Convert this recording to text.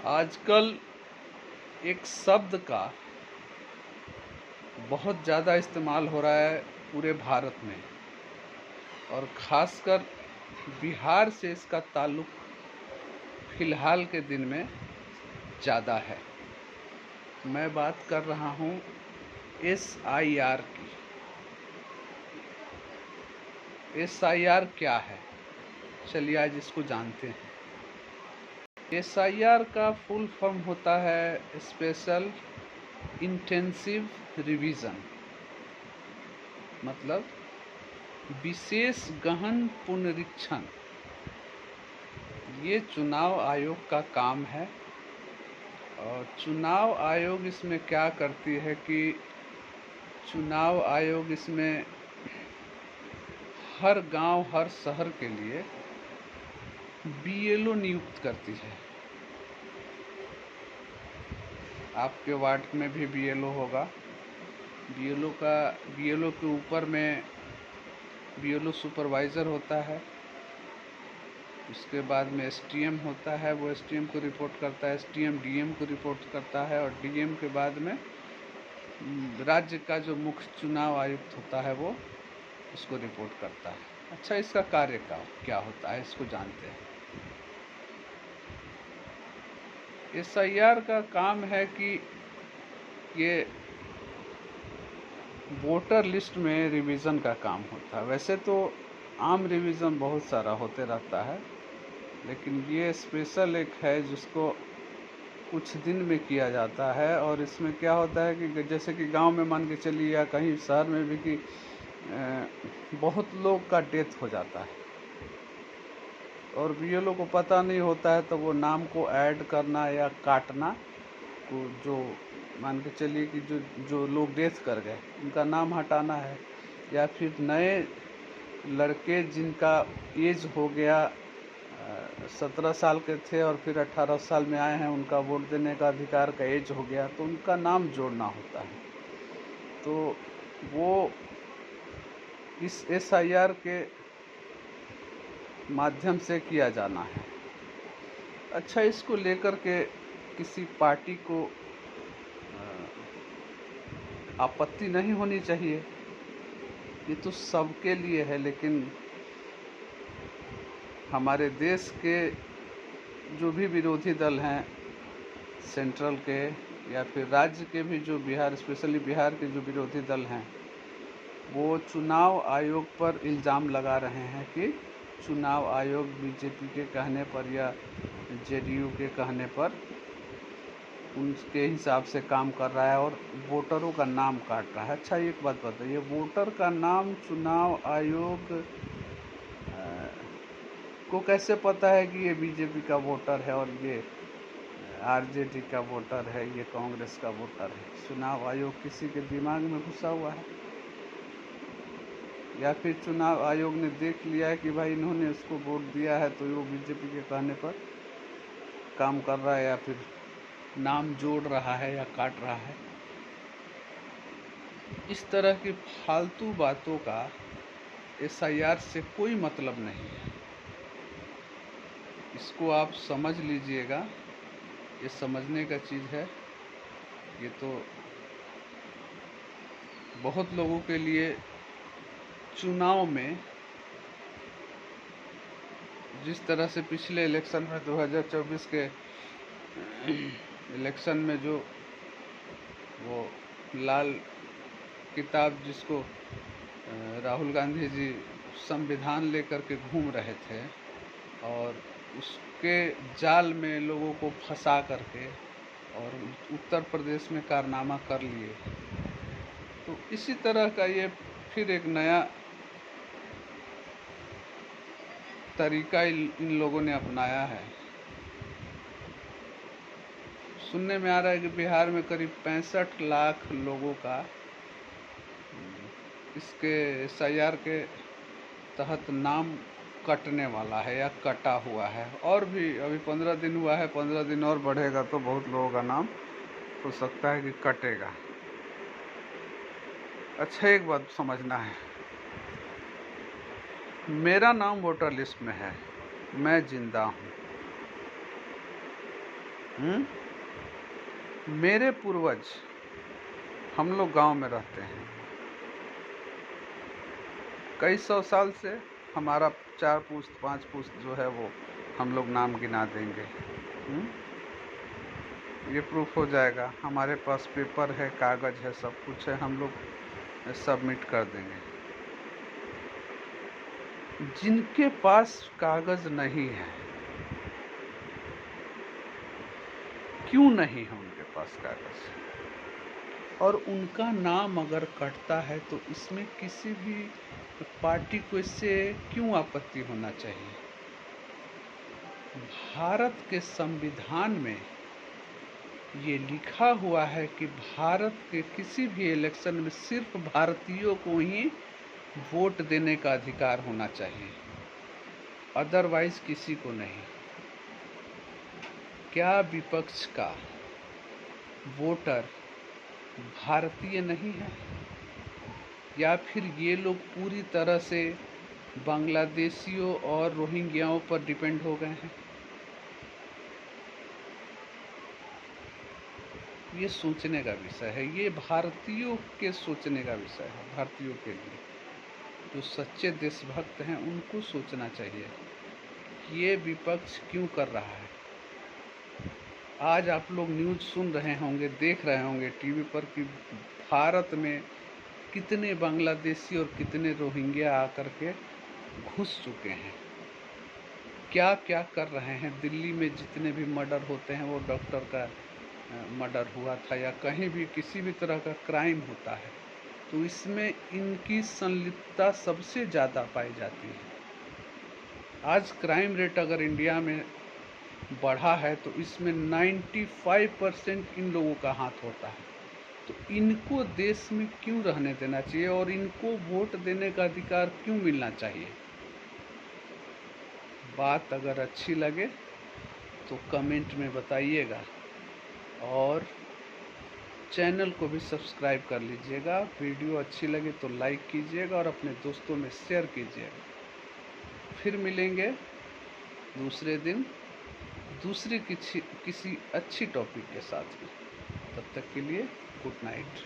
आजकल एक शब्द का बहुत ज़्यादा इस्तेमाल हो रहा है पूरे भारत में, और ख़ासकर बिहार से इसका ताल्लुक फ़िलहाल के दिन में ज़्यादा है। मैं बात कर रहा हूँ SIR की। SIR क्या है, चलिए आज इसको जानते हैं। SIR का फुल फॉर्म होता है स्पेशल इंटेंसिव रिवीजन, मतलब विशेष गहन पुनरीक्षण। ये चुनाव आयोग का काम है, और चुनाव आयोग इसमें क्या करती है कि चुनाव आयोग इसमें हर गांव, हर शहर के लिए BLO नियुक्त करती है। आपके वार्ड में भी BLO होगा। BLO के ऊपर में BLO सुपरवाइज़र होता है। उसके बाद में STM होता है, वो STM को रिपोर्ट करता है, STM DM को रिपोर्ट करता है, और DM के बाद में राज्य का जो मुख्य चुनाव आयुक्त होता है वो उसको रिपोर्ट करता है। अच्छा, इसका कार्य क्या होता है, इसको जानते हैं। SIR का काम है कि ये वोटर लिस्ट में रिवीजन का काम होता है। वैसे तो आम रिवीजन बहुत सारा होते रहता है, लेकिन ये स्पेशल एक है जिसको कुछ दिन में किया जाता है। और इसमें क्या होता है कि जैसे कि गांव में मान के चलिए, या कहीं शहर में भी, कि बहुत लोग का डेथ हो जाता है और BLO को पता नहीं होता है, तो वो नाम को ऐड करना या काटना, तो जो मान के चलिए कि जो लोग डेथ कर गए उनका नाम हटाना है, या फिर नए लड़के जिनका एज हो गया 17 साल के थे और फिर 18 साल में आए हैं, उनका वोट देने का अधिकार का एज हो गया, तो उनका नाम जोड़ना होता है। तो वो इस SIR के माध्यम से किया जाना है। अच्छा, इसको लेकर के किसी पार्टी को आपत्ति नहीं होनी चाहिए, ये तो सबके लिए है। लेकिन हमारे देश के जो भी विरोधी दल हैं, सेंट्रल के या फिर राज्य के भी, जो बिहार, स्पेशली बिहार के जो विरोधी दल हैं, वो चुनाव आयोग पर इल्ज़ाम लगा रहे हैं कि चुनाव आयोग BJP के कहने पर या JDU के कहने पर उनके हिसाब से काम कर रहा है और वोटरों का नाम काट रहा है। अच्छा, एक बात बताइए, वोटर का नाम चुनाव आयोग को कैसे पता है कि ये BJP का वोटर है और ये RJD का वोटर है, ये कांग्रेस का वोटर है? चुनाव आयोग किसी के दिमाग में घुसा हुआ है, या फिर चुनाव आयोग ने देख लिया है कि भाई इन्होंने उसको वोट दिया है तो वो BJP के कहने पर काम कर रहा है, या फिर नाम जोड़ रहा है या काट रहा है? इस तरह की फालतू बातों का SIR से कोई मतलब नहीं है। इसको आप समझ लीजिएगा, ये समझने का चीज़ है। ये तो बहुत लोगों के लिए चुनाव में, जिस तरह से पिछले इलेक्शन में 2024 के इलेक्शन में जो वो लाल किताब जिसको राहुल गांधी जी संविधान लेकर के घूम रहे थे, और उसके जाल में लोगों को फंसा करके और उत्तर प्रदेश में कारनामा कर लिए, तो इसी तरह का ये फिर एक नया तरीका इन लोगों ने अपनाया है। सुनने में आ रहा है कि बिहार में करीब 65 लाख लोगों का इसके SIR के तहत नाम कटने वाला है या कटा हुआ है। और भी अभी 15 दिन हुआ है, 15 दिन और बढ़ेगा तो बहुत लोगों का नाम हो सकता है कि कटेगा। अच्छा, एक बात समझना है, मेरा नाम वोटर लिस्ट में है, मैं जिंदा हूँ। हम्म? मेरे पूर्वज, हम लोग गांव में रहते हैं, कई सौ साल से हमारा 4 पुश्त 5 पुश्त जो है वो हम लोग नाम गिना देंगे। ये प्रूफ हो जाएगा, हमारे पास पेपर है, कागज़ है, सब कुछ है, हम लोग सबमिट कर देंगे। जिनके पास कागज़ नहीं है, क्यों नहीं है उनके पास कागज़, और उनका नाम अगर कटता है तो इसमें किसी भी पार्टी को इससे क्यों आपत्ति होना चाहिए? भारत के संविधान में ये लिखा हुआ है कि भारत के किसी भी इलेक्शन में सिर्फ भारतीयों को ही वोट देने का अधिकार होना चाहिए, अदरवाइज किसी को नहीं। क्या विपक्ष का वोटर भारतीय नहीं है, या फिर ये लोग पूरी तरह से बांग्लादेशियों और रोहिंग्याओं पर डिपेंड हो गए हैं? ये सोचने का विषय है, ये भारतीयों के सोचने का विषय है। भारतीयों के लिए, जो सच्चे देशभक्त हैं, उनको सोचना चाहिए ये विपक्ष क्यों कर रहा है। आज आप लोग न्यूज़ सुन रहे होंगे, देख रहे होंगे टीवी पर कि भारत में कितने बांग्लादेशी और कितने रोहिंग्या आकर के घुस चुके हैं, क्या क्या कर रहे हैं। दिल्ली में जितने भी मर्डर होते हैं, वो डॉक्टर का मर्डर हुआ था या कहीं भी किसी भी तरह का क्राइम होता है, तो इसमें इनकी संलिप्तता सबसे ज़्यादा पाई जाती है। आज क्राइम रेट अगर इंडिया में बढ़ा है तो इसमें 95% इन लोगों का हाथ होता है। तो इनको देश में क्यों रहने देना चाहिए और इनको वोट देने का अधिकार क्यों मिलना चाहिए? बात अगर अच्छी लगे तो कमेंट में बताइएगा, और चैनल को भी सब्सक्राइब कर लीजिएगा। वीडियो अच्छी लगे तो लाइक कीजिएगा और अपने दोस्तों में शेयर कीजिएगा। फिर मिलेंगे दूसरे दिन दूसरी किसी अच्छी टॉपिक के साथ में। तब तक के लिए गुड नाइट।